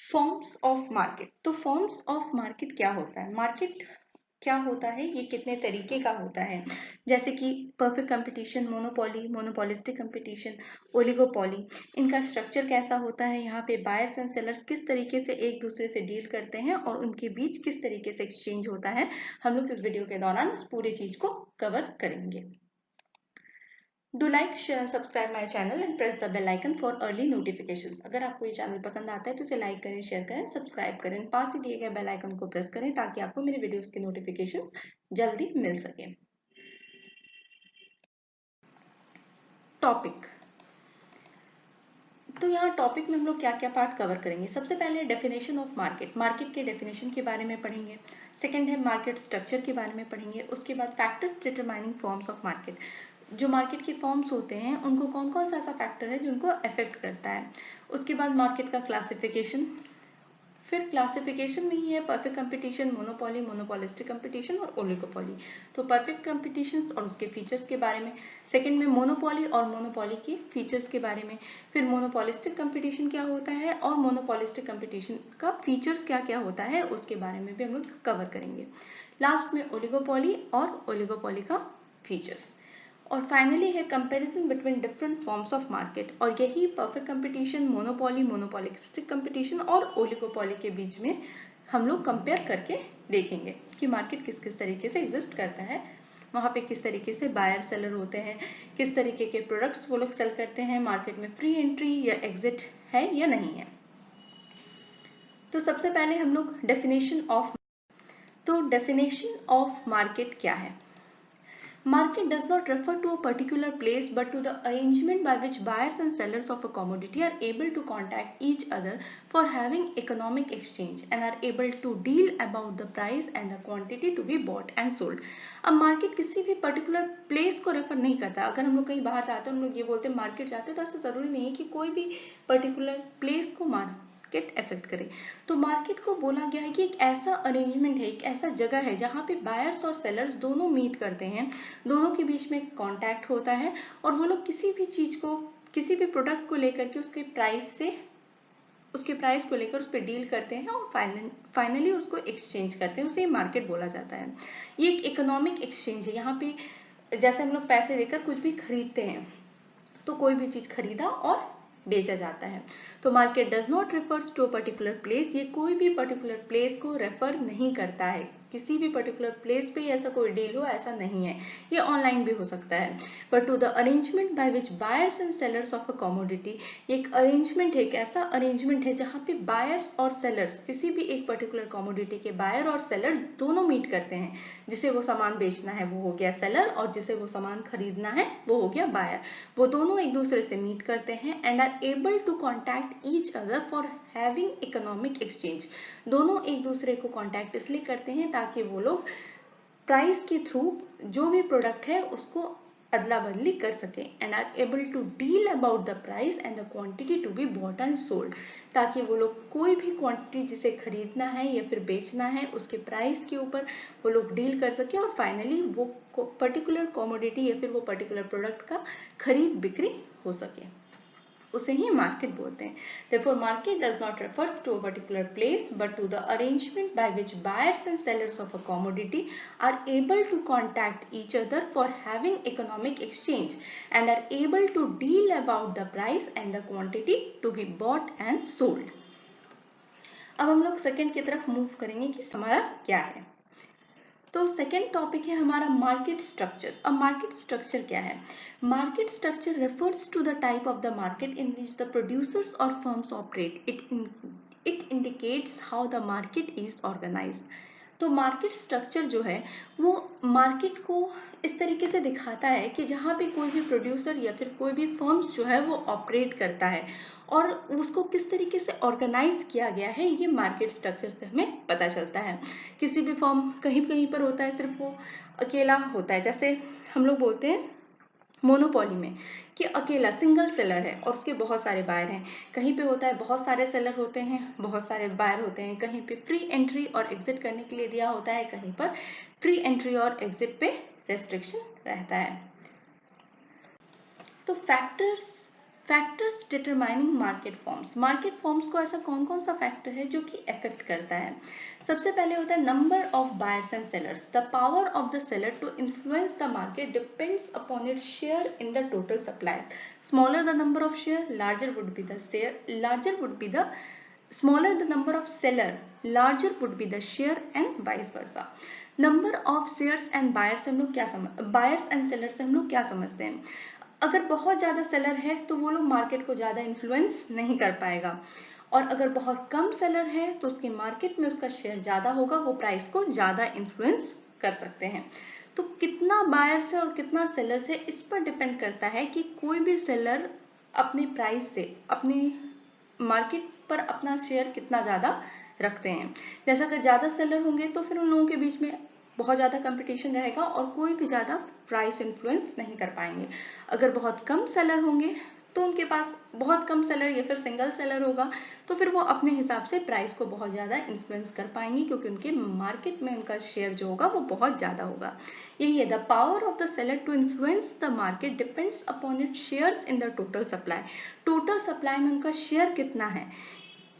Forms of market. तो forms of market क्या होता है? मार्केट क्या होता है, ये कितने तरीके का होता है? जैसे कि perfect competition, monopoly, monopolistic competition, oligopoly. इनका स्ट्रक्चर कैसा होता है? यहाँ पे बायर्स एंड सेलर्स किस तरीके से एक दूसरे से डील करते हैं और उनके बीच किस तरीके से एक्सचेंज होता है, हम लोग इस वीडियो के दौरान इस पूरी चीज को कवर करेंगे। Do like, share, subscribe my channel and press the bell icon for early notifications. अगर आपको ये चैनल पसंद आता है तो इसे लाइक करें, शेयर करें, सब्सक्राइब करें, पास ही दिए गए बेल आइकन को प्रेस करें ताकि आपको मेरे वीडियोस की नोटिफिकेशन जल्दी मिल सके। टॉपिक। तो यहाँ टॉपिक में हम लोग क्या क्या पार्ट कवर करेंगे? सबसे पहले डेफिनेशन ऑफ मार्केट, मार्केट के डेफिनेशन के बारे में पढ़ेंगे। सेकंड है मार्केट स्ट्रक्चर के बारे में पढ़ेंगे। उसके बाद factors determining forms of market, जो मार्केट के फॉर्म्स होते हैं उनको कौन कौन सा ऐसा फैक्टर है जो उनको अफेक्ट करता है। उसके बाद मार्केट का क्लासिफिकेशन, फिर क्लासिफिकेशन में ही है perfect competition, monopoly, monopolistic competition और ओलिगोपोली। तो परफेक्ट कंपटीशन और उसके फीचर्स के बारे में, सेकंड में मोनोपोली और मोनोपोली के फीचर्स के बारे में, फिर मोनोपोलिस्टिक कंपटीशन क्या होता है और मोनोपोलिस्टिक कंपटीशन का फीचर्स क्या क्या होता है उसके बारे में भी हम लोग कवर करेंगे। लास्ट में ओलिगोपोली और ओलिगोपोली का फीचर्स, और फाइनली है comparison between different forms of market. और यही perfect competition, monopoly, monopolistic competition और ओलिगोपोली के बीच में हम लोग कंपेयर करके देखेंगे कि मार्केट किस किस तरीके से एग्जिस्ट करता है, वहाँ पे किस तरीके से बायर सेलर होते हैं, किस तरीके के प्रोडक्ट्स वो लोग सेल करते हैं, मार्केट में फ्री एंट्री या एग्जिट है या नहीं है। तो सबसे पहले हम लोग डेफिनेशन ऑफ, तो डेफिनेशन ऑफ मार्केट क्या है? Market does not refer to a particular place but to the arrangement by which buyers and sellers of a commodity are able to contact each other for having economic exchange and are able to deal about the price and the quantity to be bought and sold. अब market किसी भी particular place को refer नहीं करता। अगर हम लोग कहीं बाहर जाते हैं, हम लोग ये बोलते हैं मार्केट जाते हैं, तो ऐसा जरूरी नहीं है कि कोई भी पर्टिकुलर प्लेस को मार्केट अफेक्ट करे। तो मार्केट को बोला गया है कि एक ऐसा अरेंजमेंट है, एक ऐसा जगह है जहाँ पे बायर्स और सेलर्स दोनों मीट करते हैं, दोनों के बीच में कांटेक्ट होता है और वो लोग किसी भी चीज को, किसी भी प्रोडक्ट को लेकर के उसके प्राइस को लेकर उस पर डील करते हैं और फाइनली उसको एक्सचेंज करते हैं, उसे मार्केट बोला जाता है। ये एक इकोनॉमिक एक्सचेंज है। यहाँ पे जैसे हम लोग पैसे देकर कुछ भी खरीदते हैं, तो कोई भी चीज खरीदा और बेचा जाता है। तो market does not refers to a particular place, ये कोई भी पर्टिकुलर प्लेस को रेफर नहीं करता है। किसी भी पर्टिकुलर प्लेस पे ऐसा कोई डील हो, ऐसा नहीं है। ये ऑनलाइन भी हो सकता है। But to the arrangement by which buyers and sellers of a commodity, एक अरेंजमेंट है, एक ऐसा अरेंजमेंट है जहाँ पे बायर्स और सेलर्स, किसी भी एक पर्टिकुलर कमोडिटी के बायर और सेलर दोनों मीट करते हैं। जिसे वो सामान बेचना है वो हो गया सेलर, और जिसे वो सामान खरीदना है वो हो गया बायर। वो दोनों एक दूसरे से मीट करते हैं and are able to contact each other for having economic exchange. दोनों एक दूसरे को कॉन्टैक्ट इसलिए करते हैं ताकि वो लोग प्राइस के थ्रू जो भी प्रोडक्ट है उसको अदला बदली कर सके and are able to deal about the price and the quantity to be bought and sold, ताकि वो लोग कोई भी क्वांटिटी जिसे खरीदना है या फिर बेचना है उसके प्राइस के ऊपर वो लोग डील कर सके और फाइनली वो पर्टिकुलर कमोडिटी या फिर वो पर्टिकुलर प्रोडक्ट का खरीद बिक्री हो सके, उसे ही मार्केट बोलते हैं। Therefore, market does not refers to a particular place but to the arrangement by which buyers and sellers of a commodity are able to contact each other for having economic exchange and are able to deal about the price and the quantity to be bought and sold. अब हम लोग second की तरफ move करेंगे कि हमारा क्या है। तो सेकेंड टॉपिक है हमारा मार्केट स्ट्रक्चर। अब मार्केट स्ट्रक्चर क्या है? Market structure refers to the type of the market in which the producers और firms operate. It indicates how the market is organised. तो मार्केट स्ट्रक्चर जो है वो मार्केट को इस तरीके से दिखाता है कि जहाँ पे कोई भी प्रोड्यूसर या फिर कोई भी फर्म्स जो है वो ऑपरेट करता है और उसको किस तरीके से ऑर्गेनाइज किया गया है, ये मार्केट स्ट्रक्चर से हमें पता चलता है। किसी भी फर्म कहीं कहीं पर होता है, सिर्फ वो अकेला होता है। जैसे हम लोग बोलते हैं मोनोपोली में कि अकेला सिंगल सेलर है और उसके बहुत सारे बायर हैं। कहीं पे होता है बहुत सारे सेलर होते हैं, बहुत सारे बायर होते हैं। कहीं पे फ्री एंट्री और एग्जिट करने के लिए दिया होता है, कहीं पर फ्री एंट्री और एग्जिट पे रेस्ट्रिक्शन रहता है। तो factors factors determining market forms को ऐसा कौन कौन सा फैक्टर है जो कि अफेक्ट करता है। सबसे पहले होता है number of buyers and sellers. The power of the seller to influence the market depends upon its share in the total supply. Smaller the number of share, larger would be the share, larger would be the smaller the number of seller, larger would be the share and vice versa। Number of shares and buyers से हम लोग क्या buyers and seller से हम लोग क्या समझते हैं। अगर बहुत ज़्यादा सेलर है तो वो लोग मार्केट को ज़्यादा इन्फ्लुएंस नहीं कर पाएगा, और अगर बहुत कम सेलर है तो उसके मार्केट में उसका शेयर ज़्यादा होगा, वो प्राइस को ज़्यादा इन्फ्लुएंस कर सकते हैं। तो कितना बायर्स है और कितना सेलर्स है इस पर डिपेंड करता है कि कोई भी सेलर अपने प्राइस से अपनी मार्केट पर अपना शेयर कितना ज़्यादा रखते हैं। जैसा अगर ज़्यादा सेलर होंगे तो फिर उन लोगों के बीच में बहुत ज़्यादा कंपटीशन रहेगा और कोई भी ज़्यादा प्राइस इन्फ्लुएंस नहीं कर पाएंगे। अगर बहुत कम सेलर होंगे तो उनके पास बहुत कम सेलर या फिर सिंगल सेलर होगा तो फिर वो अपने हिसाब से प्राइस को बहुत ज़्यादा इन्फ्लुएंस कर पाएंगे, क्योंकि उनके मार्केट में उनका शेयर जो होगा वो बहुत ज़्यादा होगा। यही है, the power of the seller to influence the market depends upon it shares in the total supply. Total supply में उनका शेयर कितना है,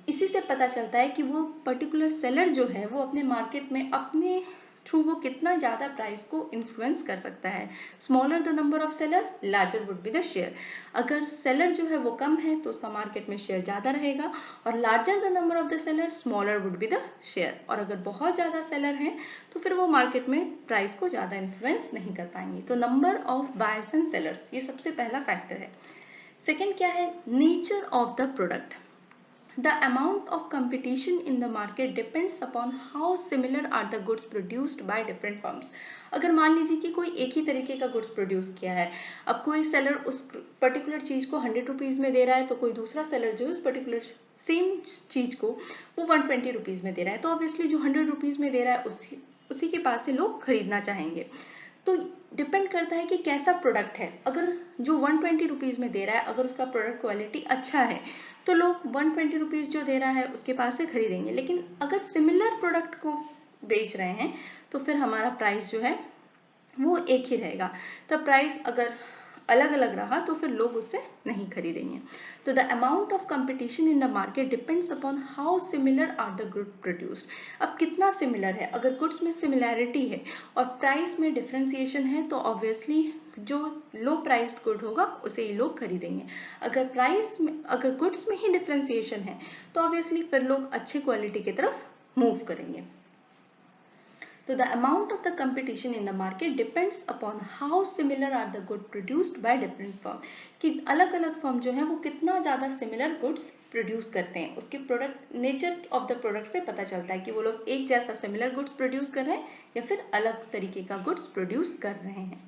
इसी से पता चलता है कि वो पर्टिकुलर सेलर जो है वो अपने मार्केट में अपने थ्रू वो कितना ज़्यादा प्राइस को इन्फ्लुएंस कर सकता है। Smaller the number of seller, larger would be the share. अगर सेलर जो है वो कम है तो उसका मार्केट में शेयर ज़्यादा रहेगा, और larger the number of the seller, smaller would be the share. और अगर बहुत ज़्यादा सेलर हैं तो फिर वो मार्केट में प्राइस को ज़्यादा इन्फ्लुएंस नहीं कर पाएंगे। तो number of buyers and sellers ये सबसे पहला फैक्टर है। सेकेंड क्या है, nature of the product. The amount of competition in the market depends upon how similar are the goods produced by different firms। अगर मान लीजिए कि कोई एक ही तरीके का गुड्स प्रोड्यूस किया है, अब कोई सेलर उस पर्टिकुलर चीज़ को 100 रुपीज़ में दे रहा है तो कोई दूसरा सेलर जो है उस पर्टिकुलर सेम चीज़ को वो 120 रुपीज़ में दे रहा है, तो ऑब्वियसली जो 100 रुपीज़ में दे रहा है उसी के पास से लोग खरीदना चाहेंगे। तो डिपेंड करता है कि कैसा प्रोडक्ट है। अगर जो 120 रुपीज़ में दे रहा है अगर उसका प्रोडक्ट क्वालिटी अच्छा है तो लोग 120 रुपीज़ जो दे रहा है उसके पास से खरीदेंगे। लेकिन अगर सिमिलर प्रोडक्ट को बेच रहे हैं तो फिर हमारा प्राइस जो है वो एक ही रहेगा। तो प्राइस अगर अलग अलग रहा तो फिर लोग उससे नहीं खरीदेंगे। तो the amount of competition in the market depends upon how similar are the good produced. अब कितना सिमिलर है, अगर गुड्स में सिमिलैरिटी है और प्राइस में डिफ्रेंसिएशन है तो ऑब्वियसली जो लो प्राइस्ड गुड होगा उसे ही लोग खरीदेंगे। अगर गुड्स में ही डिफ्रेंसिएशन है तो ऑब्वियसली फिर लोग अच्छे क्वालिटी की तरफ मूव करेंगे। तो the amount of the competition in the market depends upon how similar are the goods produced by different firm। कि अलग अलग फर्म जो है वो कितना ज़्यादा सिमिलर गुड्स प्रोड्यूस करते हैं, उसके product nature of the product से पता चलता है कि वो लोग एक जैसा सिमिलर गुड्स प्रोड्यूस कर रहे हैं या फिर अलग तरीके का गुड्स प्रोड्यूस कर रहे हैं।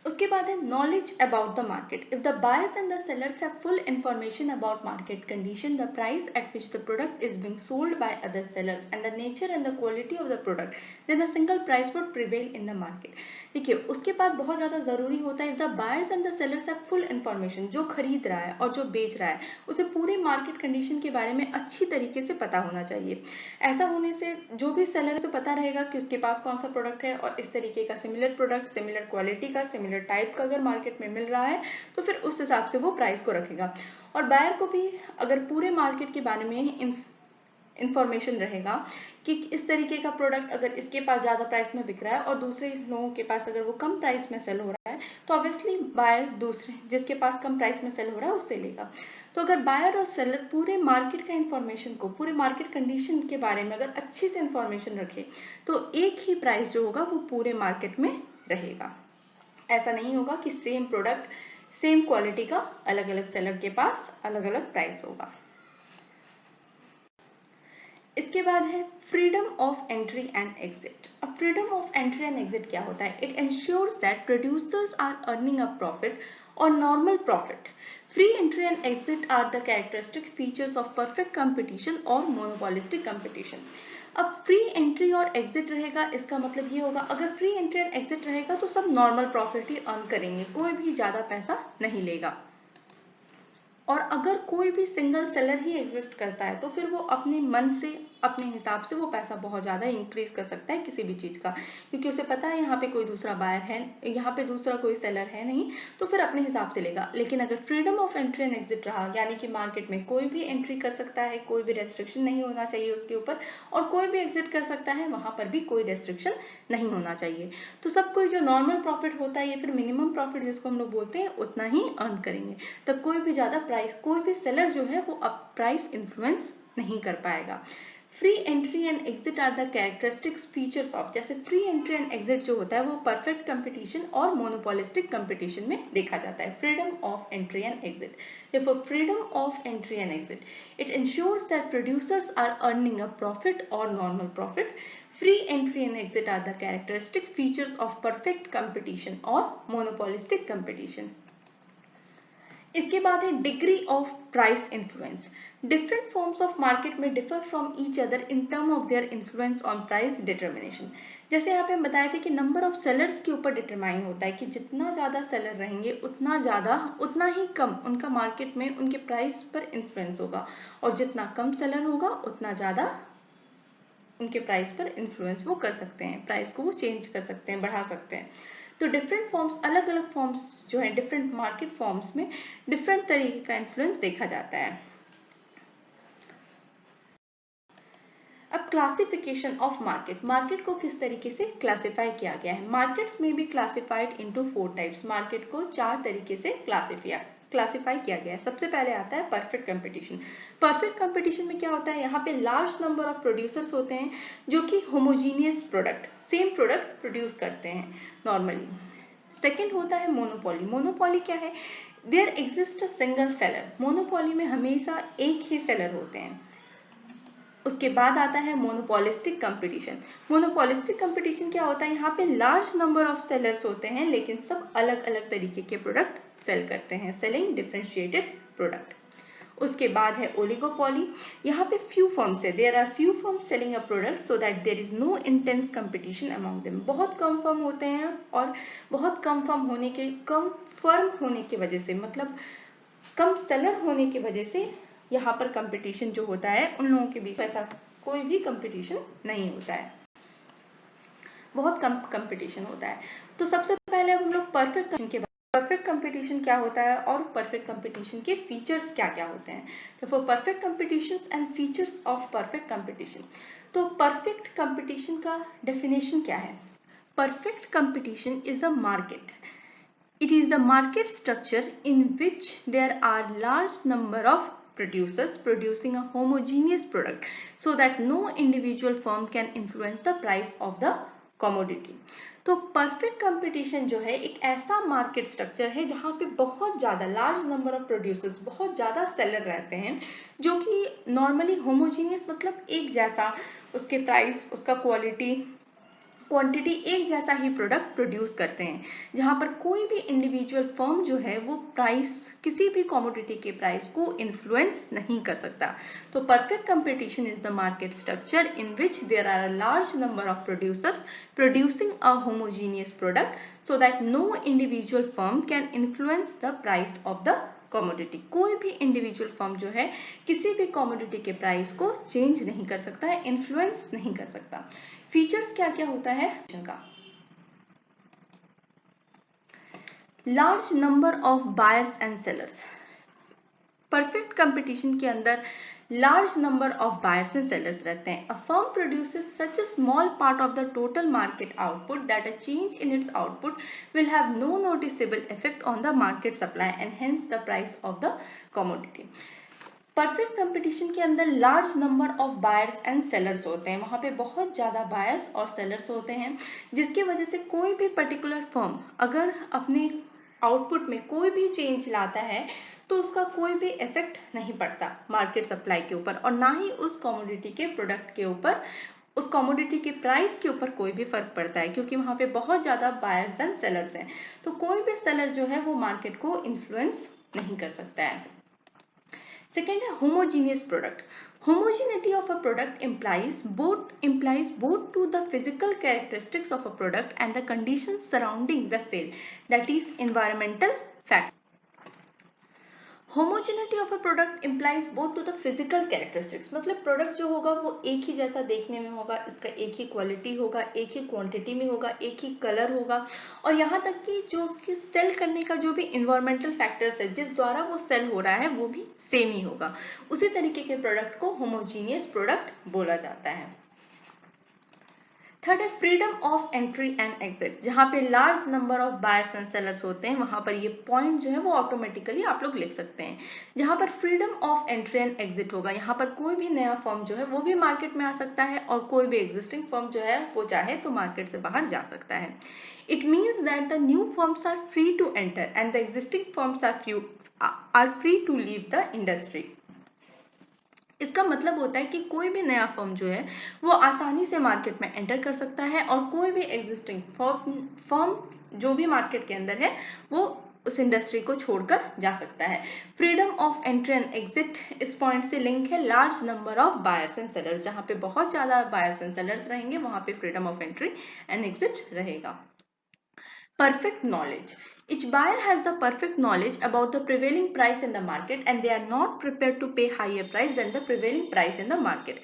उसके बाद है knowledge about the market. If the buyers and the sellers have full information about market condition, the price at which the product is being sold by other sellers and the nature and the quality of the product, then a single price would prevail in the market. देखिए उसके बाद बहुत ज़्यादा ज़रूरी होता है if the buyers and the sellers have full information, जो खरीद रहा है और जो बेच रहा है उसे पूरी मार्केट कंडीशन के बारे में अच्छी तरीके से पता होना चाहिए। ऐसा होने से जो भी सेलर से पता रहेगा कि उसके पास कौन सा प्रोडक्ट है और इस तरीके का सिमिलर प्रोडक्ट, सिमिलर क्वालिटी का, सिमिलर टाइप का अगर मार्केट में मिल रहा है तो फिर उस हिसाब से वो प्राइस को रखेगा। और बायर को भी अगर पूरे मार्केट के बारे में इंफॉर्मेशन रहेगा कि इस तरीके का प्रोडक्ट अगर इसके पास ज़्यादा प्राइस में बिक रहा है और दूसरे लोगों के पास अगर वो कम प्राइस में सेल हो रहा है तो ऑब्वियसली बायर दूसरे जिसके पास कम प्राइस में सेल हो रहा है उससे लेगा। तो अगर बायर और सेलर पूरे मार्केट का इंफॉर्मेशन को, पूरे मार्केट कंडीशन के बारे में अगर अच्छे से इंफॉर्मेशन रखे तो एक ही प्राइस जो होगा वो पूरे मार्केट में रहेगा। ऐसा नहीं होगा कि सेम प्रोडक्ट सेम क्वालिटी का अलग अलग सेलर के पास अलग अलग प्राइस होगा। इसके बाद है freedom of entry and exit. अब freedom of entry and exit क्या होता है? It ensures that producers are earning a profit or normal profit. Free entry and exit are the characteristic features of perfect competition or monopolistic competition. अब free entry और exit रहेगा, इसका मतलब ये होगा अगर फ्री एंट्री एंड एग्जिट रहेगा तो सब नॉर्मल प्रॉफिट ही अर्न करेंगे, कोई भी ज़्यादा पैसा नहीं लेगा। और अगर कोई भी सिंगल सेलर ही एग्जिस्ट करता है तो फिर वो अपने मन से अपने हिसाब से वो पैसा बहुत ज़्यादा इंक्रीज कर सकता है किसी भी चीज़ का, क्योंकि उसे पता है यहाँ पे कोई दूसरा बायर है, यहाँ पे दूसरा कोई सेलर है नहीं, तो फिर अपने हिसाब से लेगा। लेकिन अगर freedom of entry and exit रहा, यानी कि मार्केट में कोई भी एंट्री कर सकता है, कोई भी रेस्ट्रिक्शन नहीं होना चाहिए उसके ऊपर, और कोई भी एग्जिट कर सकता है, वहाँ पर भी कोई रेस्ट्रिक्शन नहीं होना चाहिए, तो सब कोई जो नॉर्मल प्रॉफिट होता है या फिर मिनिमम प्रॉफिट जिसको हम लोग बोलते हैं उतना ही अर्न करेंगे। तब कोई भी ज़्यादा प्राइस, कोई भी सेलर जो है वो अब प्राइस इन्फ्लुएंस नहीं कर पाएगा। Free entry and exit are the characteristics features of, जैसे फ्री एंट्री एंड एग्जिट जो होता है वो परफेक्ट कंपटीशन और मोनोपोलिस्टिक कंपटीशन में देखा जाता है। Freedom of entry and exit, therefore freedom of entry and exit, it ensures that producers are earning a profit or normal profit. Free entry and exit are the characteristic features of perfect competition or monopolistic competition. इसके बाद है degree of price influence. Different forms of market में differ from each other in term of their influence on price determination. जैसे यहाँ पे हम बताए थे कि नंबर ऑफ सेलर्स के ऊपर डिटरमाइन होता है कि जितना ज़्यादा सेलर रहेंगे उतना ही कम उनका मार्केट में उनके प्राइस पर इन्फ्लुएंस होगा, और जितना कम सेलर होगा उतना ज़्यादा उनके प्राइस पर इन्फ्लुएंस वो कर सकते हैं, प्राइस को वो चेंज कर सकते हैं, बढ़ा सकते हैं। तो डिफरेंट फॉर्म्स, अलग अलग फॉर्म्स जो है डिफरेंट मार्केट फॉर्म्स में डिफरेंट तरीके का इन्फ्लुएंस देखा जाता है। अब क्लासिफिकेशन ऑफ मार्केट, मार्केट को किस तरीके से क्लासिफाई किया गया है। मार्केट्स में be classified into 4 types, market को 4 तरीके से क्लासिफाई किया गया है। सबसे पहले आता है परफेक्ट कंपटीशन। परफेक्ट कंपटीशन में क्या होता है, यहाँ पे लार्ज नंबर ऑफ प्रोड्यूसर्स होते हैं जो कि homogeneous product, same product produce करते हैं नॉर्मली। सेकेंड होता है मोनोपोली। मोनोपोली क्या है, there exist a single seller, monopoly में हमेशा एक ही सेलर होते हैं। उसके बाद आता है मोनोपोलिस्टिक कंपटीशन। मोनोपोलिस्टिक कंपटीशन क्या होता है, यहाँ पे लार्ज नंबर ऑफ सेलर्स होते हैं लेकिन सब अलग अलग तरीके के प्रोडक्ट सेल करते हैं, सेलिंग डिफरेंशिएटेड प्रोडक्ट। उसके बाद है ओलिगोपोली, यहाँ पे फ्यू फर्म्स है, there are few firms selling a product so that there is no intense competition among them. बहुत कम फर्म होते हैं और बहुत कम फर्म होने की वजह से, मतलब कम सेलर होने की वजह से यहाँ पर कंपटीशन जो होता है उन लोगों के बीच ऐसा कोई भी कंपटीशन नहीं होता है, बहुत कम कंपटीशन होता है। तो सबसे पहले हम लोग परफेक्ट कंपटीशन क्या होता है और परफेक्ट कंपटीशन के फीचर्स क्या क्या होते हैं। तो for perfect competitions and features of perfect competition, तो परफेक्ट कंपटीशन का डेफिनेशन क्या है। Perfect competition is a market, it is the market structure in which there are large number of producers producing a homogeneous product so that no individual firm can influence the price of the commodity. तो perfect competition जो है एक ऐसा market structure है जहाँ पे बहुत ज़्यादा लार्ज नंबर ऑफ प्रोड्यूसर्स, बहुत ज़्यादा सेलर रहते हैं जो कि नॉर्मली होमोजीनियस, मतलब एक जैसा उसके प्राइस, उसका क्वांटिटी एक जैसा ही प्रोडक्ट प्रोड्यूस करते हैं, जहां पर कोई भी इंडिविजुअल फर्म जो है वो प्राइस, किसी भी कमोडिटी के प्राइस को इन्फ्लुएंस नहीं कर सकता। तो perfect competition is the market structure in which there are a large number of producers producing a homogeneous product so that no individual firm can influence the price of the commodity. कोई भी individual firm जो है किसी भी commodity के price को change नहीं कर सकता है, इन्फ्लुएंस नहीं कर सकता। फीचर्स क्या क्या होता है का, large number of buyers and sellers. Perfect competition के अंदर large number of buyers and sellers रहते हैं। A firm produces such a small part of the total market output that a change in its output will have no noticeable effect on the market supply and hence the price of the commodity. Perfect competition के अंदर large number of buyers and sellers होते हैं, वहां पे बहुत ज़्यादा buyers और sellers होते हैं, जिसकी वजह से कोई भी पर्टिकुलर फर्म अगर अपने आउटपुट में कोई भी चेंज लाता है तो उसका कोई भी इफेक्ट नहीं पड़ता मार्केट सप्लाई के ऊपर, और ना ही उस कमोडिटी के प्रोडक्ट के ऊपर, उस कमोडिटी के प्राइस के ऊपर कोई भी फर्क पड़ता है, क्योंकि वहां पे बहुत ज़्यादा बायर्स एंड सेलर्स हैं। तो कोई भी सेलर जो है वो मार्केट को इन्फ्लुएंस नहीं कर सकता है। सेकेंड है homogeneous product. Homogeneity of a product implies both to the physical characteristics of a product and the conditions surrounding the sale, that is environmental factors. Homogeneity of a product implies both to the physical characteristics, मतलब product जो होगा वो एक ही जैसा देखने में होगा, इसका एक ही क्वालिटी होगा, एक ही क्वांटिटी में होगा, एक ही कलर होगा, और यहाँ तक कि जो उसकी सेल करने का जो भी इन्वायरमेंटल फैक्टर्स है जिस द्वारा वो सेल हो रहा है वो भी सेम ही होगा। उसी तरीके के प्रोडक्ट को होमोजीनियस प्रोडक्ट बोला जाता है। थर्ड है freedom of entry and exit, जहाँ पे large number of buyers and sellers होते हैं वहां पर ये पॉइंट जो है वो ऑटोमेटिकली आप लोग लिख सकते हैं। जहाँ पर freedom of entry and exit होगा, यहाँ पर कोई भी नया फर्म जो है वो भी मार्केट में आ सकता है और कोई भी एग्जिस्टिंग फर्म जो है वो चाहे तो मार्केट से बाहर जा सकता है। It means that the new firms are free to enter and the existing firms are free to leave the industry. इसका मतलब होता है कि कोई भी नया फर्म जो है वो आसानी से मार्केट में एंटर कर सकता है और कोई भी एग्जिस्टिंग फर्म जो भी मार्केट के अंदर है वो उस इंडस्ट्री को छोड़कर जा सकता है। Freedom of entry and exit इस पॉइंट से लिंक है large number of buyers and sellers, जहां पे बहुत ज्यादा बायर्स एंड सेलर्स रहेंगे वहां पे freedom of entry and exit रहेगा। Perfect knowledge. Each buyer has the perfect knowledge about the prevailing price in the market and they are not prepared to pay higher price than the prevailing price in the market.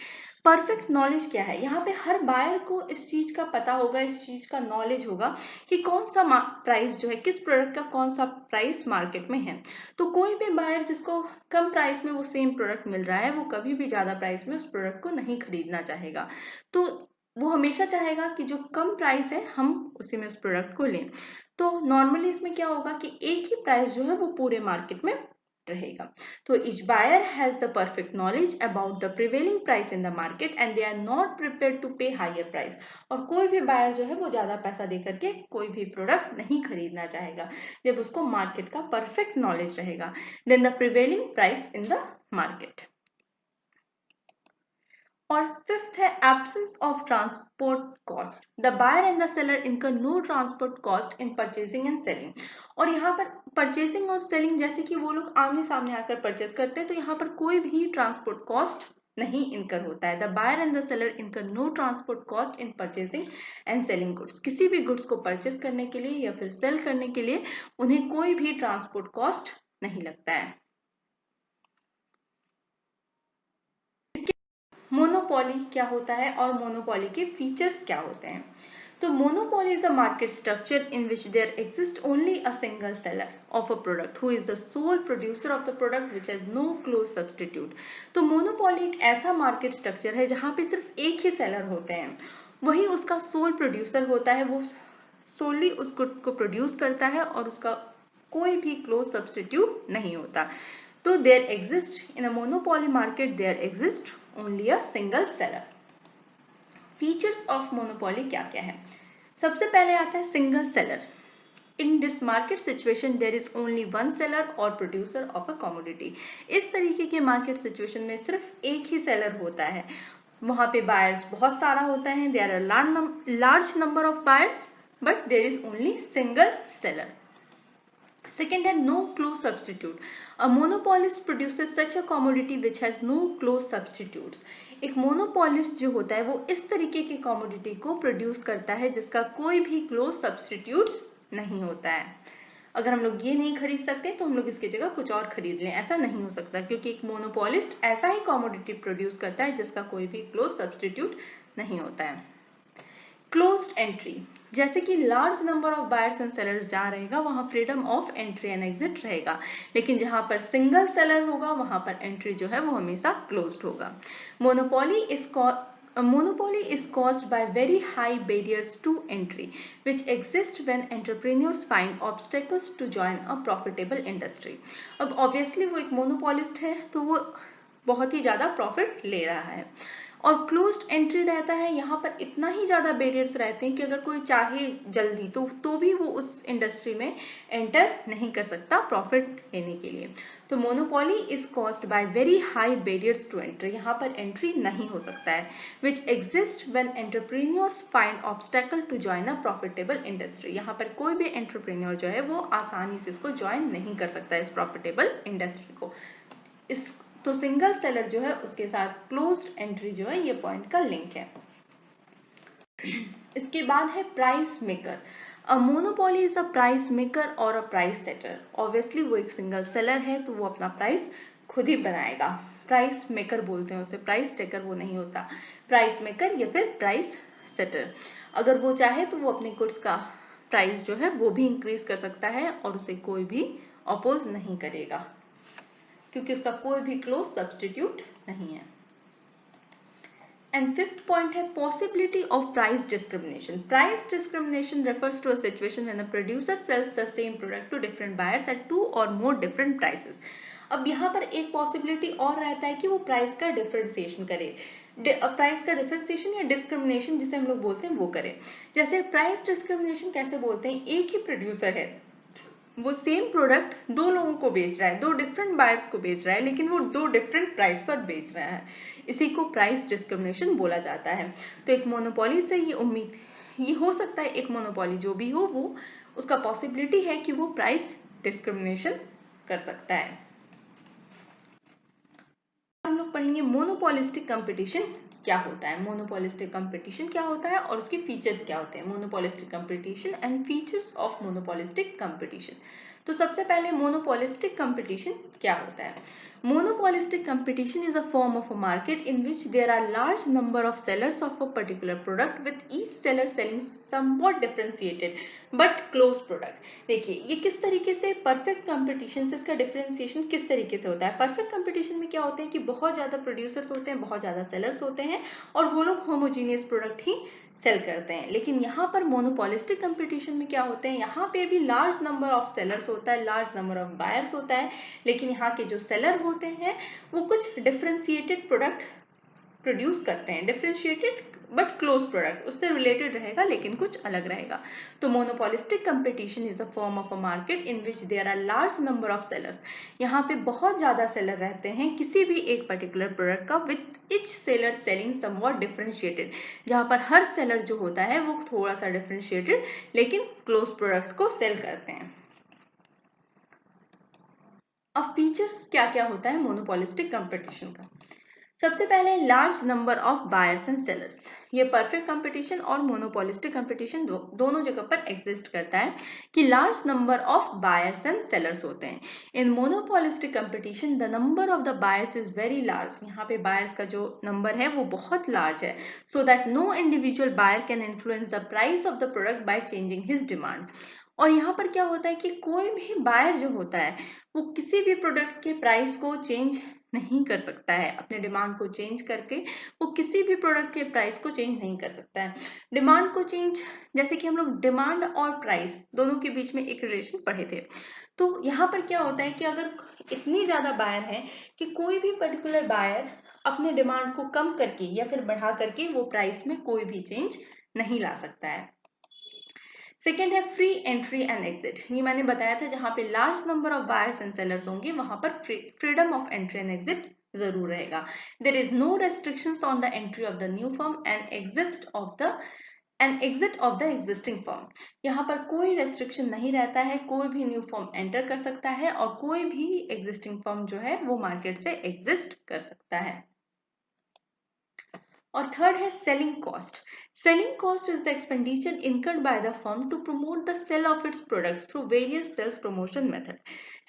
Perfect knowledge क्या है, यहाँ पे हर buyer को इस चीज का पता होगा, इस चीज का नॉलेज होगा कि कौन सा प्राइस जो है, किस प्रोडक्ट का कौन सा प्राइस मार्केट में है। तो कोई भी बायर जिसको कम प्राइस में वो सेम प्रोडक्ट मिल रहा है वो कभी भी ज्यादा प्राइस में उस प्रोडक्ट को नहीं खरीदना चाहेगा। तो वो हमेशा चाहेगा कि जो कम प्राइस है हम उसी में उस प्रोडक्ट को लें। तो नॉर्मली इसमें क्या होगा कि एक ही प्राइस जो है वो पूरे मार्केट में रहेगा। तो each buyer has the perfect knowledge about the prevailing price in the market and they are not prepared to pay higher price, और कोई भी बायर जो है वो ज्यादा पैसा दे करके कोई भी प्रोडक्ट नहीं खरीदना चाहेगा जब उसको मार्केट का परफेक्ट नॉलेज रहेगा then the prevailing price in the market. और फिफ्थ है absence of transport cost, the buyer and the seller incur no transport cost in purchasing and selling. और यहाँ पर परचेसिंग और सेलिंग जैसे कि वो लोग आमने सामने आकर परचेस करते हैं तो यहाँ पर कोई भी ट्रांसपोर्ट कॉस्ट नहीं इनकर होता है। The buyer and the seller incur no transport cost in purchasing and selling goods, किसी भी गुड्स को परचेस करने के लिए या फिर सेल करने के लिए उन्हें कोई भी ट्रांसपोर्ट कॉस्ट नहीं लगता है। मोनोपोली क्या होता है और मोनोपोली के फीचर्स क्या होते हैं। तो monopoly is a market structure in which there exist only a single seller of a product who is the sole producer of the product which has no close substitute. तो monopoly एक ऐसा market structure है जहां पे सिर्फ एक ही seller होते हैं, वही उसका सोल प्रोड्यूसर होता है, वो सोली उस गुड्स को प्रोड्यूस करता है और उसका कोई भी क्लोज सब्सटीट्यूट नहीं होता। तो there exist in a monopoly market there exist only a single seller. Features of monopoly क्या क्या है। सबसे पहले आता है single seller. In this market situation there is only one seller और प्रोड्यूसर ऑफ अ कमोडिटी। इस तरीके के मार्केट सिचुएशन में सिर्फ एक ही सेलर होता है, वहां पे बायर्स बहुत सारा होता है, there are large number of buyers but there is only single seller. Second है no close substitute. A monopolist produces such a commodity which has no close substitutes. एक monopolist जो होता है वो इस तरीके की commodity को produce करता है जिसका कोई भी close substitutes नहीं होता है। अगर हम लोग ये नहीं खरीद सकते तो हम लोग इसकी जगह कुछ और खरीद लें, ऐसा नहीं हो सकता क्योंकि एक मोनोपोलिस्ट ऐसा ही commodity produce करता है जिसका कोई भी close substitute नहीं होता है। क्लोज्ड एंट्री, जैसे कि large number of buyers and sellers जहाँ रहेगा वहां freedom of entry and exit रहेगा, लेकिन जहां पर सिंगल सेलर होगा वहां पर एंट्री जो है वो हमेशा क्लोज्ड होगा। Monopoly is caused by very high barriers to entry, which exist when entrepreneurs find obstacles to join a profitable industry. अब obviously वो एक मोनोपोलिस्ट है तो वो बहुत ही ज्यादा प्रॉफिट ले रहा है, और क्लोज्ड एंट्री रहता है, यहाँ पर इतना ही ज्यादा बैरियर्स रहते हैं कि अगर कोई चाहे जल्दी तो भी वो उस इंडस्ट्री में एंटर नहीं कर सकता प्रॉफिट लेने के लिए। तो monopoly is caused by very high barriers to entry, यहाँ पर एंट्री नहीं हो सकता है, which exist when entrepreneurs find obstacle to join a profitable industry. यहाँ पर कोई भी एंटरप्रेन्योर जो है वो आसानी से इसको ज्वाइन नहीं कर सकता इस प्रॉफिटेबल इंडस्ट्री को। इस तो सिंगल सेलर जो है उसके साथ क्लोज्ड एंट्री जो है ये पॉइंट का लिंक है। इसके बाद है price maker. A monopoly is a price maker और अ प्राइस सेटर। ऑब्वियसली वो एक सिंगल सेलर है तो वो अपना प्राइस खुद ही बनाएगा। प्राइस मेकर बोलते हैं उसे, प्राइस टेकर वो नहीं होता। प्राइस मेकर या फिर प्राइस सेटर। अगर वो चाहे तो वो अपने गुड्स का प्राइस जो है वो भी इंक्रीज कर सकता है और उसे कोई भी अपोज नहीं करेगा, क्योंकि उसका कोई भी क्लोज सब्स्टिट्यूट नहीं है। एंड फिफ्थ पॉइंट है possibility of price discrimination. Price discrimination refers to a situation when a producer sells the same product to different buyers at two or more different prices. अब यहाँ पर एक possibility और रहता है कि वो प्राइस का डिफरेंशिएशन करे। प्राइस का डिफरेंशिएशन या डिस्क्रिमिनेशन जिसे हम लोग बोलते हैं वो करे। जैसे प्राइस डिस्क्रिमिनेशन कैसे बोलते हैं, एक ही प्रोड्यूसर है, वो सेम प्रोडक्ट दो लोगों को बेच रहा है, दो डिफरेंट बायर्स को बेच रहा है, लेकिन वो दो डिफरेंट प्राइस पर बेच रहा है। इसी को प्राइस डिस्क्रिमिनेशन बोला जाता है। तो एक मोनोपोली से ये हो सकता है, एक मोनोपोली जो भी हो वो उसका पॉसिबिलिटी है कि वो प्राइस डिस्क्रिमिनेशन कर सकता है। हम लोग पढ़ेंगे मोनोपोलिस्टिक कंपटीशन क्या होता है। मोनोपोलिस्टिक कंपटीशन क्या होता है और उसके फीचर्स क्या होते हैं। Monopolistic competition and features of monopolistic competition. तो सबसे पहले मोनोपोलिस्टिक कंपटीशन क्या होता है। Monopolistic competition is a form of a market in which there are large number of sellers of a particular product with each seller selling somewhat differentiated but close product। देखिए ये किस तरीके से perfect competition से इसका differentiation किस तरीके से होता है। परफेक्ट कंपटीशन में क्या होते हैं कि बहुत ज्यादा प्रोड्यूसर्स होते हैं, बहुत ज्यादा सेलर्स होते हैं और वो लोग होमोजीनियस प्रोडक्ट ही सेल करते हैं। लेकिन यहाँ पर मोनोपोलिस्टिक कंपटीशन में क्या होते हैं, यहाँ पे भी लार्ज नंबर ऑफ सेलर्स होता है, लार्ज नंबर ऑफ बायर्स होता है, लेकिन यहाँ के जो सेलर होते हैं वो कुछ डिफरेंशिएटेड प्रोडक्ट प्रोड्यूस करते हैं। डिफरेंशिएटेड बट क्लोज प्रोडक्ट उससे रिलेटेड रहेगा लेकिन कुछ अलग रहेगा। तो monopolistic competition is a form of a market in which there are large number of sellers. यहाँ पे बहुत ज्यादा सेलर रहते हैं किसी भी एक पर्टिकुलर प्रोडक्ट का, with each seller selling somewhat differentiated, जहाँ पर हर सेलर जो होता है वो थोड़ा सा डिफरेंशिएटेड लेकिन क्लोज प्रोडक्ट को सेल करते हैं। अब फीचर्स क्या क्या होता है मोनोपोलिस्टिक कंपटीशन का। सबसे पहले large number of buyers and sellers. ये परफेक्ट कंपटीशन और मोनोपोलिस्टिक कंपटीशन दोनों जगह पर एग्जिस्ट करता है कि large number of buyers and sellers होते हैं। In monopolistic competition the number of the buyers is very large. यहाँ पे बायर्स का जो नंबर है वो बहुत लार्ज है, so that no individual buyer can influence the price of the product by changing his demand. और यहाँ पर क्या होता है कि कोई भी बायर जो होता है वो किसी भी प्रोडक्ट के प्राइस को चेंज नहीं कर सकता है। अपने डिमांड को चेंज करके वो किसी भी प्रोडक्ट के प्राइस को चेंज नहीं कर सकता है। डिमांड को चेंज, जैसे कि हम लोग डिमांड और प्राइस दोनों के बीच में एक रिलेशन पढ़े थे, तो यहाँ पर क्या होता है कि अगर इतनी ज्यादा बायर है कि कोई भी पर्टिकुलर बायर अपने डिमांड को कम करके या फिर बढ़ा करके वो प्राइस में कोई भी चेंज नहीं ला सकता है। सेकेंड है फ्री एंट्री एंड एग्जिट। ये मैंने बताया था जहां पे large number of buyers and sellers होंगे वहां पर freedom of entry and exit जरूर रहेगा। There is no restrictions on the entry of the new firm and exit of the existing firm. यहाँ पर कोई रेस्ट्रिक्शन नहीं रहता है, कोई भी न्यू फर्म एंटर कर सकता है और कोई भी एग्जिस्टिंग फर्म जो है वो मार्केट से एग्जिस्ट कर सकता है। और थर्ड है selling cost. Selling cost is the expenditure incurred by the firm to promote the sale of its products through various sales promotion method.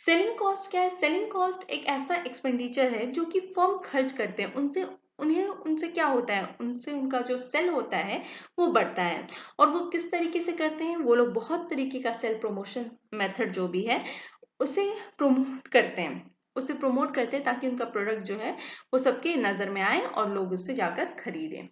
Selling cost क्या है। सेलिंग कॉस्ट एक ऐसा एक्सपेंडिचर है जो कि फर्म खर्च करते हैं, उनसे क्या होता है, उनसे उनका जो सेल होता है वो बढ़ता है। और वो किस तरीके से करते हैं, वो लोग बहुत तरीके का सेल प्रमोशन मेथड जो भी है उसे प्रमोट करते हैं, उसे प्रमोट करते हैं ताकि उनका प्रोडक्ट जो है वो सबके नजर में आए और लोग उससे जाकर खरीदें।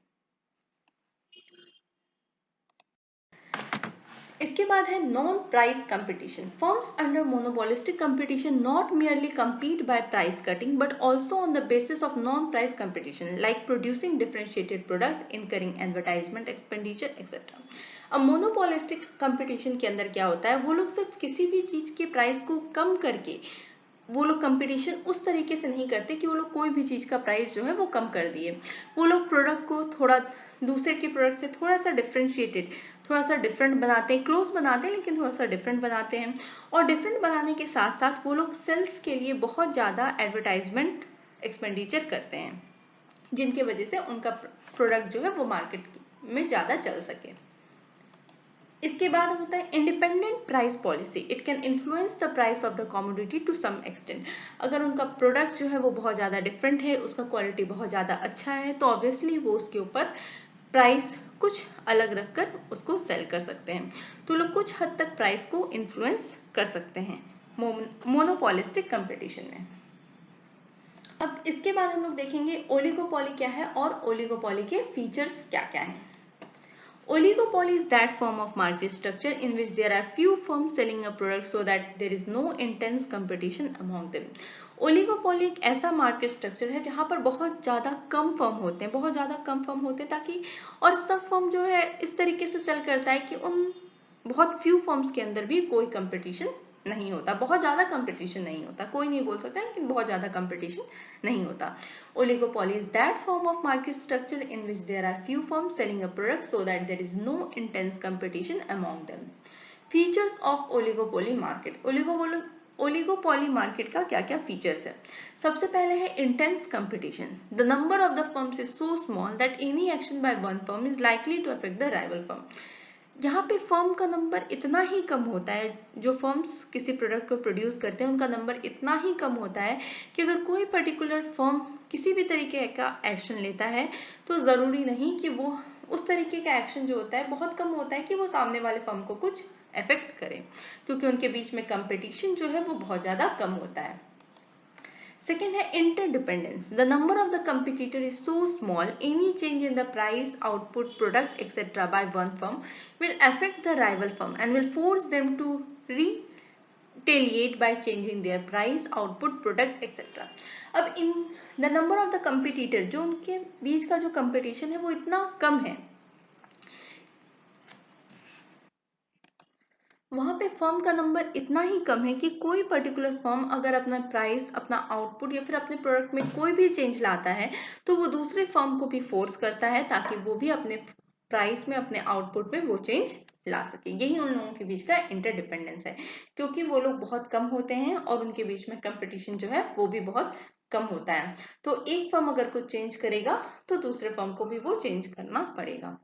इसके बाद है non price competition. Firms under monopolistic competition not merely compete by price cutting but also on the basis of non price competition like producing differentiated product, incurring advertisement expenditure etc. अब मोनोपोलिस्टिक कंपटीशन के अंदर क्या होता है, वो लोग सिर्फ किसी भी चीज के प्राइस को कम करके वो लोग कंपटीशन उस तरीके से नहीं करते कि वो लोग कोई भी चीज का प्राइस जो है वो कम कर दिए। वो लोग प्रोडक्ट को थोड़ा दूसरे के प्रोडक्ट से थोड़ा सा डिफरेंशिएटेड, थोड़ा सा डिफरेंट बनाते हैं, क्लोज बनाते हैं लेकिन थोड़ा सा डिफरेंट बनाते हैं। और डिफरेंट बनाने के साथ साथ वो लोग सेल्स के लिए बहुत ज़्यादा एडवर्टाइजमेंट एक्सपेंडिचर करते हैं, जिनकी वजह से उनका प्रोडक्ट जो है वो मार्केट में ज़्यादा चल सके। इसके बाद होता है independent price policy. It can influence the price of the commodity to some extent. अगर उनका प्रोडक्ट जो है वो बहुत ज़्यादा डिफरेंट है, उसका क्वालिटी बहुत ज़्यादा अच्छा है, तो ऑब्वियसली वो उसके ऊपर प्राइस कुछ अलग रखकर उसको सेल कर सकते हैं। तो लोग कुछ हद तक प्राइस को इन्फ्लुएंस कर सकते हैं मोनोपोलिस्टिक कंपटीशन में। अब इसके बाद हम लोग देखेंगे ओलिगोपोली क्या है और ओलिगोपोली के फीचर्स क्या क्या हैं। Oligopoly is that form of market structure in which there are few firms selling a product so that there is no intense competition among them. Oligopoly एक ऐसा मार्केट स्ट्रक्चर है जहां पर बहुत ज़्यादा कम फर्म होते हैं, बहुत ज़्यादा कम फर्म होते हैं, ताकि और सब फर्म जो है इस तरीके से सेल करता है कि उन बहुत फ्यू फर्म्स के अंदर भी कोई कंपटीशन नहीं होता, बहुत ज़्यादा कंपटीशन नहीं होता, कोई नहीं बोल सकता लेकिन बहुत ज़्यादा कंपटीशन नहीं होता। Oligopoly is that form of market structure in which there are few firms selling a product so that there is no intense competition among them. Features of oligopoly market. Oligopoly market का क्या क्या features है। सबसे पहले है intense competition. The number of the firms is so small that any action by one firm is likely to affect the rival firm. यहाँ पे firm का नंबर इतना ही कम होता है, जो फर्म्स किसी प्रोडक्ट को प्रोड्यूस करते हैं उनका नंबर इतना ही कम होता है कि अगर कोई पर्टिकुलर फर्म किसी भी तरीके का एक्शन लेता है तो ज़रूरी नहीं कि वो उस तरीके का एक्शन जो होता है बहुत कम होता है कि वो सामने वाले फर्म को कुछ अफेक्ट करे, क्योंकि उनके बीच में कंपटीशन जो है वो बहुत ज़्यादा कम होता है। Second है interdependence. The number of the competitor is so small, any change in the price, output, product, etc. by one firm will affect the rival firm and will force them to retaliate by changing their price, output, product, etc. अब इन the number of the competitor, जो उनके बीच का जो competition है वो इतना कम है, वहाँ पे फर्म का नंबर इतना ही कम है कि कोई पर्टिकुलर फर्म अगर अपना प्राइस, अपना आउटपुट या फिर अपने प्रोडक्ट में कोई भी चेंज लाता है तो वो दूसरे फर्म को भी फोर्स करता है ताकि वो भी अपने प्राइस में, अपने आउटपुट में वो चेंज ला सके। यही उन लोगों के बीच का इंटरडिपेंडेंस है, क्योंकि वो लोग बहुत कम होते हैं और उनके बीच में कंपटीशन जो है वो भी बहुत कम होता है। तो एक फर्म अगर कुछ चेंज करेगा तो दूसरे फर्म को भी वो चेंज करना पड़ेगा।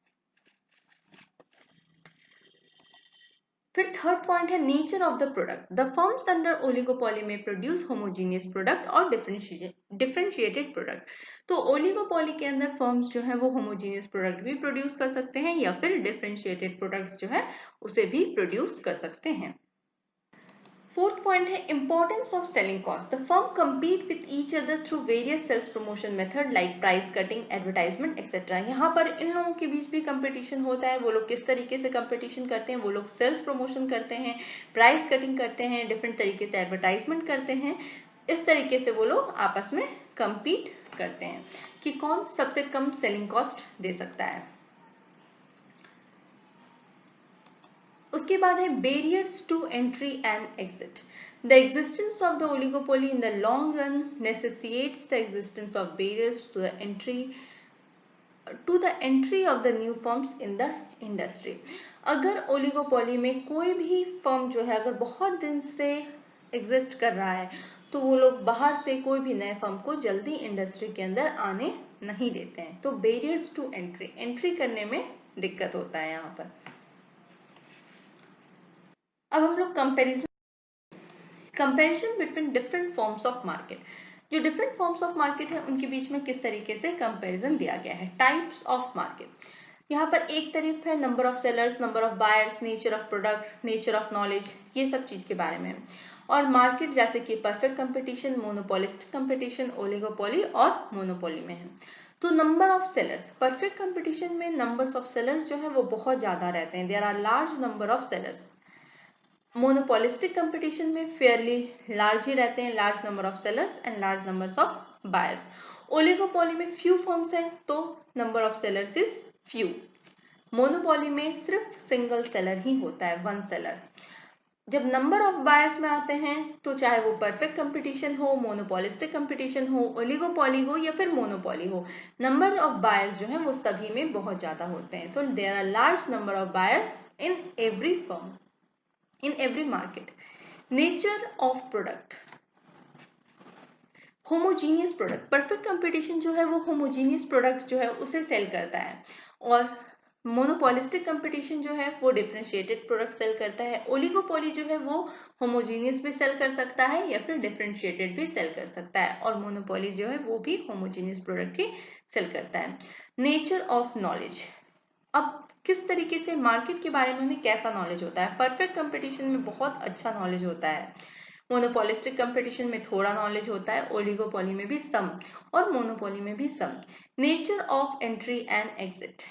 फिर थर्ड पॉइंट है nature of the product. The firms under oligopoly में प्रोड्यूस होमोजीनियस प्रोडक्ट और डिफरेंशिएटेड प्रोडक्ट। तो ओलिगोपोली के अंदर फर्म्स जो है वो होमोजीनियस प्रोडक्ट भी प्रोड्यूस कर सकते हैं या फिर डिफरेंशिएटेड प्रोडक्ट जो है उसे भी प्रोड्यूस कर सकते हैं। फोर्थ पॉइंट है importance of selling cost. The firm compete with each other through various sales promotion method like price cutting, advertisement, etc. यहाँ पर इन लोगों के बीच भी कंपटीशन होता है। वो लोग किस तरीके से कंपटीशन करते हैं, वो लोग सेल्स प्रमोशन करते हैं, प्राइस कटिंग करते हैं, डिफरेंट तरीके से एडवर्टाइजमेंट करते हैं। इस तरीके से वो लोग आपस में compete करते हैं कि कौन सबसे कम सेलिंग कॉस्ट दे सकता है। उसके बाद है barriers to entry and exit. The existence of the oligopoly in the long run necessitates the existence of barriers to the entry of the new firms in the industry. अगर oligopoly में कोई भी firm जो है अगर बहुत दिन से एग्जिस्ट कर रहा है तो वो लोग बाहर से कोई भी नए फर्म को जल्दी इंडस्ट्री के अंदर आने नहीं देते हैं। तो बैरियर्स टू एंट्री करने में दिक्कत होता है यहाँ पर। अब हम लोग comparison between different forms of market. जो डिफरेंट फॉर्म्स ऑफ मार्केट है उनके बीच में किस तरीके से कंपैरिजन दिया गया है। Types of market. यहाँ पर एक तरफ है number of sellers, number of buyers, nature of product, nature of knowledge, ये सब चीज के बारे में। और मार्केट जैसे कि perfect competition, monopolistic competition, oligopoly और मोनोपोली में है। तो number of sellers, perfect competition में नंबर्स ऑफ सेलर्स जो है वो बहुत ज्यादा रहते हैं, there are large number of sellers. Monopolistic competition में फेयरली लार्ज ही रहते हैं, large number of sellers and large numbers of buyers. Oligopoly में फ्यू फर्म्स हैं तो number of sellers is few. Monopoly में सिर्फ सिंगल सेलर ही होता है, वन सेलर। जब नंबर ऑफ बायर्स में आते हैं तो चाहे वो परफेक्ट कंपटीशन हो, मोनोपोलिस्टिक कंपटीशन हो, ओलिगोपोली हो या फिर मोनोपोली हो, नंबर ऑफ बायर्स जो है वो सभी में बहुत ज्यादा होते हैं। तो there are large number of buyers in every firm, in every market. Nature of product, homogeneous product. Perfect competition जो है वो होमोजीनियस प्रोडक्ट जो है उसे सेल करता है और मोनोपोलिस्टिक कंपटीशन जो है वो डिफरेंशिएटेड प्रोडक्ट सेल करता है। ओलिगोपोली जो है वो होमोजीनियस भी सेल कर सकता है या फिर डिफरेंशिएटेड भी सेल कर सकता है, और मोनोपोली जो है वो भी होमोजीनियस प्रोडक्ट की सेल करता है। नेचर ऑफ नॉलेज, अब किस तरीके से मार्केट के बारे में उन्हें कैसा नॉलेज होता है। परफेक्ट कंपटीशन में बहुत अच्छा नॉलेज होता है, मोनोपोलिस्टिक कंपटीशन में थोड़ा नॉलेज होता है, ओलिगोपोली में भी सम और मोनोपोली में भी सम। Nature of entry and exit,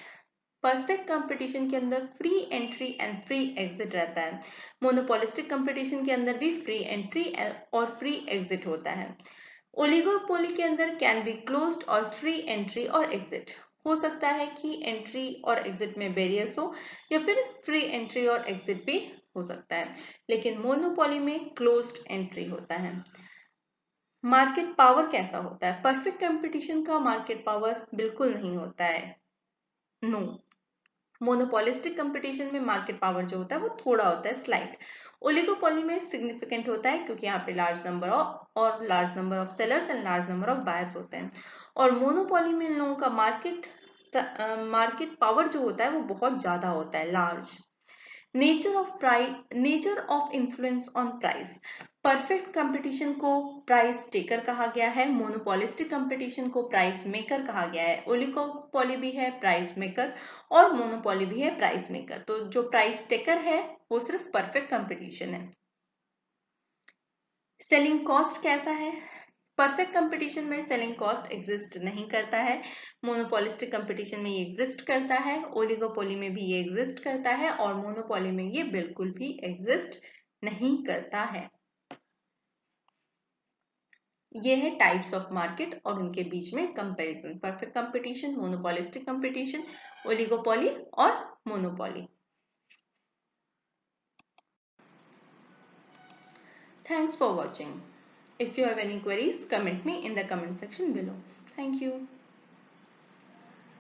perfect competition के अंदर free entry and free exit रहता है, मोनोपोलिस्टिक कंपटीशन के अंदर भी फ्री एंट्री और फ्री एग्जिट होता है। ओलिगोपोली के अंदर कैन बी क्लोज्ड और फ्री एंट्री और एग्जिट, हो सकता है कि एंट्री और एग्जिट में बैरियर्स हो या फिर फ्री एंट्री और एग्जिट भी हो सकता है, लेकिन मोनोपोली में क्लोज्ड एंट्री होता है। मार्केट पावर कैसा होता है, परफेक्ट कंपटीशन का मार्केट पावर बिल्कुल नहीं होता है, नो। मोनोपोलिस्टिक कंपटीशन में मार्केट पावर जो होता है वो थोड़ा होता है, स्लाइट। ओलिगोपोली में सिग्निफिकेंट होता है क्योंकि यहाँ पे large number of sellers and large number of buyers होते हैं, और मोनोपोली में इन लोगों का मार्केट पावर जो होता है वो बहुत ज्यादा होता है, large. Nature of influence on price, perfect competition को प्राइस टेकर कहा गया है, मोनोपोलिस्टिक कंपटीशन को प्राइस मेकर कहा गया है। ओलिगोपोली भी है प्राइस मेकर और मोनोपोली भी है प्राइस मेकर, तो जो प्राइस टेकर है वो सिर्फ परफेक्ट कंपटीशन है। सेलिंग कॉस्ट कैसा है, परफेक्ट कंपटीशन में सेलिंग कॉस्ट एग्जिस्ट नहीं करता है, मोनोपोलिस्टिक कंपटीशन में ये एग्जिस्ट करता है, ओलिगोपोली में भी ये एग्जिस्ट करता है, और मोनोपोली में ये बिल्कुल भी एग्जिस्ट नहीं करता है। ये है टाइप्स ऑफ मार्केट और उनके बीच में comparison, perfect competition, monopolistic competition, oligopoly और monopoly. Thanks for watching. If you have any queries, comment me in the comment section below. Thank you.